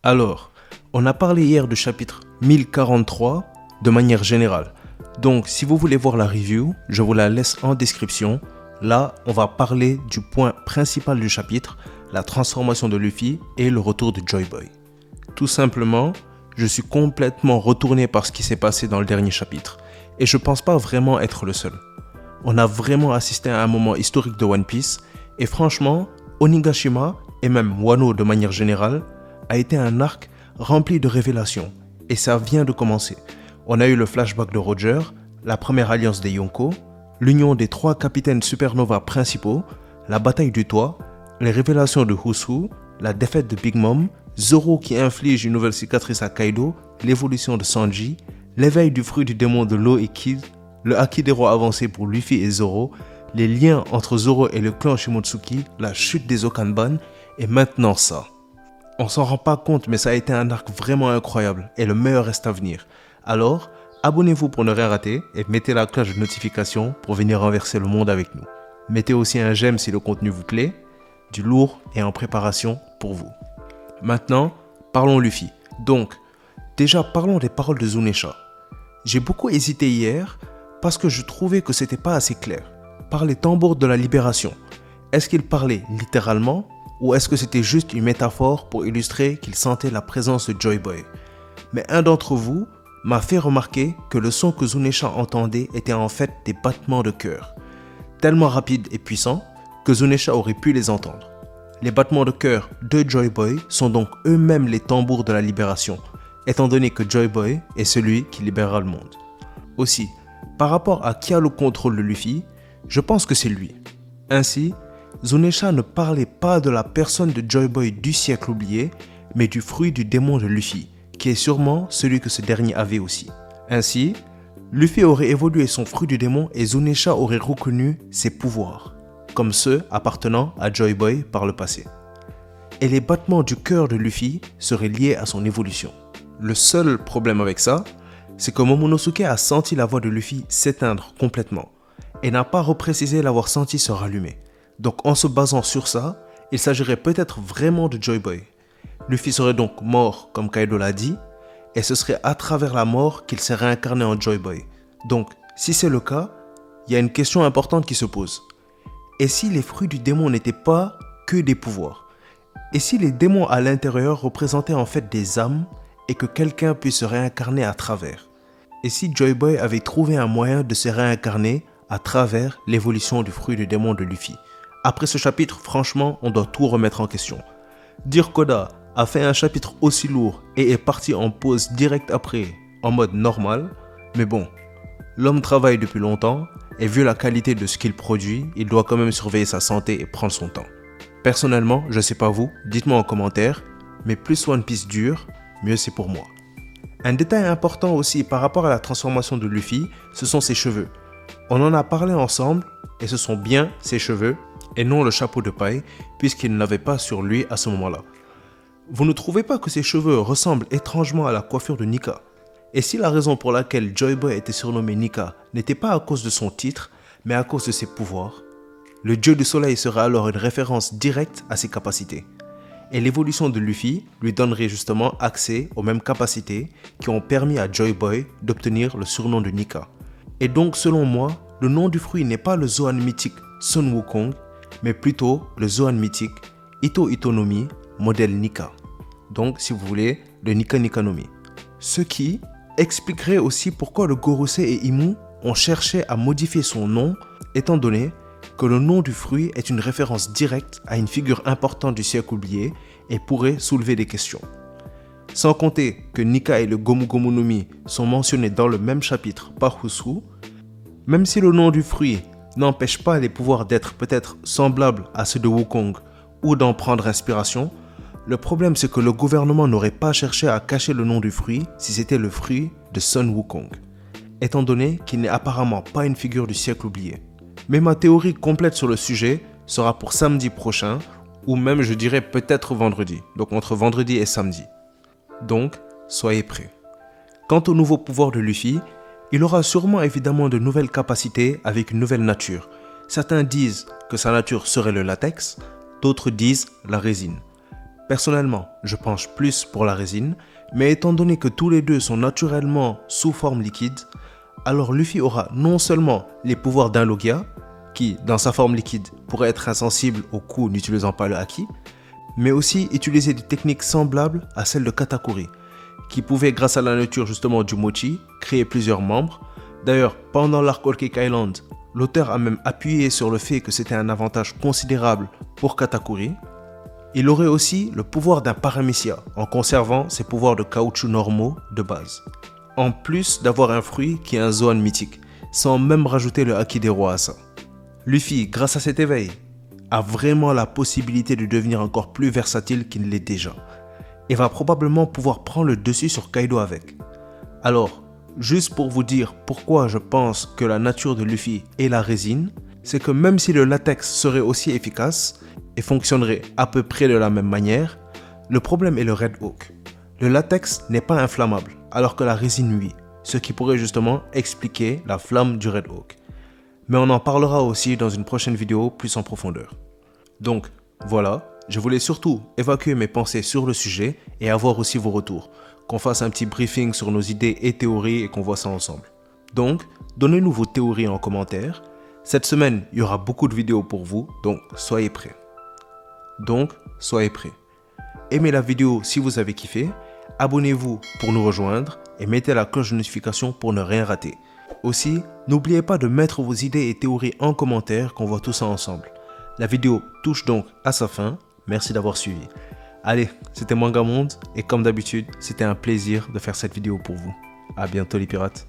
Alors, on a parlé hier du chapitre 1043 de manière générale. Donc, si vous voulez voir la review, je vous la laisse en description. Là, on va parler du point principal du chapitre, la transformation de Luffy et le retour de Joy Boy. Tout simplement, je suis complètement retourné par ce qui s'est passé dans le dernier chapitre. Et je pense pas vraiment être le seul. On a vraiment assisté à un moment historique de One Piece. Et franchement, Onigashima et même Wano de manière générale, a été un arc rempli de révélations, et ça vient de commencer. On a eu le flashback de Roger, la première alliance des Yonko, l'union des 3 capitaines supernova principaux, la bataille du toit, les révélations de Husu, la défaite de Big Mom, Zoro qui inflige une nouvelle cicatrice à Kaido, l'évolution de Sanji, l'éveil du fruit du démon de l'eau et Kid, le Haki des rois avancé pour Luffy et Zoro, les liens entre Zoro et le clan Shimotsuki, la chute des Okanban, et maintenant ça. On s'en rend pas compte, mais ça a été un arc vraiment incroyable et le meilleur reste à venir. Alors, abonnez-vous pour ne rien rater et mettez la cloche de notification pour venir renverser le monde avec nous. Mettez aussi un j'aime si le contenu vous plaît, du lourd est en préparation pour vous. Maintenant, parlons Luffy. Donc, déjà parlons des paroles de Zunisha. J'ai beaucoup hésité hier parce que je trouvais que c'était pas assez clair. Par les tambours de la libération, est-ce qu'il parlait littéralement ? Ou est-ce que c'était juste une métaphore pour illustrer qu'il sentait la présence de Joy Boy? Mais un d'entre vous m'a fait remarquer que le son que Zunisha entendait était en fait des battements de cœur, tellement rapides et puissants que Zunisha aurait pu les entendre. Les battements de cœur de Joy Boy sont donc eux-mêmes les tambours de la libération, étant donné que Joy Boy est celui qui libérera le monde. Aussi, par rapport à qui a le contrôle de Luffy, je pense que c'est lui. Ainsi, Zunisha ne parlait pas de la personne de Joy Boy du siècle oublié, mais du fruit du démon de Luffy, qui est sûrement celui que ce dernier avait aussi. Ainsi, Luffy aurait évolué son fruit du démon et Zunisha aurait reconnu ses pouvoirs, comme ceux appartenant à Joy Boy par le passé. Et les battements du cœur de Luffy seraient liés à son évolution. Le seul problème avec ça, c'est que Momonosuke a senti la voix de Luffy s'éteindre complètement, et n'a pas reprécisé l'avoir senti se rallumer. Donc en se basant sur ça, il s'agirait peut-être vraiment de Joy Boy. Luffy serait donc mort comme Kaido l'a dit, et ce serait à travers la mort qu'il s'est réincarné en Joy Boy. Donc si c'est le cas, il y a une question importante qui se pose. Et si les fruits du démon n'étaient pas que des pouvoirs? Et si les démons à l'intérieur représentaient en fait des âmes et que quelqu'un puisse se réincarner à travers? Et si Joy Boy avait trouvé un moyen de se réincarner à travers l'évolution du fruit du démon de Luffy? Après ce chapitre, franchement, on doit tout remettre en question. Dire qu'Oda a fait un chapitre aussi lourd et est parti en pause direct après, en mode normal, mais bon, l'homme travaille depuis longtemps et vu la qualité de ce qu'il produit, il doit quand même surveiller sa santé et prendre son temps. Personnellement, je sais pas vous, dites-moi en commentaire, mais plus One Piece dure, mieux c'est pour moi. Un détail important aussi par rapport à la transformation de Luffy, ce sont ses cheveux. On en a parlé ensemble et ce sont bien ses cheveux et non le chapeau de paille puisqu'il n'avait pas sur lui à ce moment-là. Vous ne trouvez pas que ses cheveux ressemblent étrangement à la coiffure de Nika? Et si la raison pour laquelle Joy Boy était surnommé Nika n'était pas à cause de son titre, mais à cause de ses pouvoirs, le dieu du soleil serait alors une référence directe à ses capacités. Et l'évolution de Luffy lui donnerait justement accès aux mêmes capacités qui ont permis à Joy Boy d'obtenir le surnom de Nika. Et donc selon moi, le nom du fruit n'est pas le Zoan mythique Sun Wukong, mais plutôt le Zoan mythique Ito Itonomi modèle Nika. Donc si vous voulez, le Nika Nikanomi. Ce qui expliquerait aussi pourquoi le Gorosei et Imu ont cherché à modifier son nom, étant donné que le nom du fruit est une référence directe à une figure importante du siècle oublié et pourrait soulever des questions. Sans compter que Nika et le Gomu Gomu no Mi sont mentionnés dans le même chapitre par Husu, même si le nom du fruit n'empêche pas les pouvoirs d'être peut-être semblables à ceux de Wukong ou d'en prendre inspiration, Le problème, c'est que le gouvernement n'aurait pas cherché à cacher le nom du fruit si c'était le fruit de Sun Wukong, étant donné qu'il n'est apparemment pas une figure du siècle oublié. Mais ma théorie complète sur le sujet sera pour samedi prochain, ou même je dirais peut-être vendredi, donc entre vendredi et samedi. Donc, soyez prêts. Quant au nouveau pouvoir de Luffy, il aura sûrement évidemment de nouvelles capacités avec une nouvelle nature. Certains disent que sa nature serait le latex, d'autres disent la résine. Personnellement, je penche plus pour la résine, mais étant donné que tous les deux sont naturellement sous forme liquide, alors Luffy aura non seulement les pouvoirs d'un Logia, qui, dans sa forme liquide, pourrait être insensible aux coups n'utilisant pas le Haki, mais aussi utiliser des techniques semblables à celles de Katakuri, qui pouvait, grâce à la nature justement du Mochi, créer plusieurs membres. D'ailleurs, pendant l'arc Whole Cake Island, l'auteur a même appuyé sur le fait que c'était un avantage considérable pour Katakuri. Il aurait aussi le pouvoir d'un Paramecia, en conservant ses pouvoirs de caoutchouc normaux de base. En plus d'avoir un fruit qui est un Zoan mythique, sans même rajouter le Haki des rois à ça. Luffy, grâce à cet éveil, a vraiment la possibilité de devenir encore plus versatile qu'il ne l'est déjà, et va probablement pouvoir prendre le dessus sur Kaido avec. Alors, juste pour vous dire pourquoi je pense que la nature de Luffy est la résine, c'est que même si le latex serait aussi efficace et fonctionnerait à peu près de la même manière, le problème est le Red Hawk. Le latex n'est pas inflammable, alors que la résine oui, ce qui pourrait justement expliquer la flamme du Red Hawk. Mais on en parlera aussi dans une prochaine vidéo plus en profondeur. Donc voilà, je voulais surtout évacuer mes pensées sur le sujet et avoir aussi vos retours, qu'on fasse un petit briefing sur nos idées et théories et qu'on voit ça ensemble. Donc, donnez-nous vos théories en commentaire. Cette semaine, il y aura beaucoup de vidéos pour vous, donc soyez prêts. Aimez la vidéo si vous avez kiffé, abonnez-vous pour nous rejoindre et mettez la cloche de notification pour ne rien rater. Aussi, n'oubliez pas de mettre vos idées et théories en commentaire qu'on voit tout ça ensemble. La vidéo touche donc à sa fin, merci d'avoir suivi. Allez, c'était Manga Monde et comme d'habitude, c'était un plaisir de faire cette vidéo pour vous. À bientôt les pirates.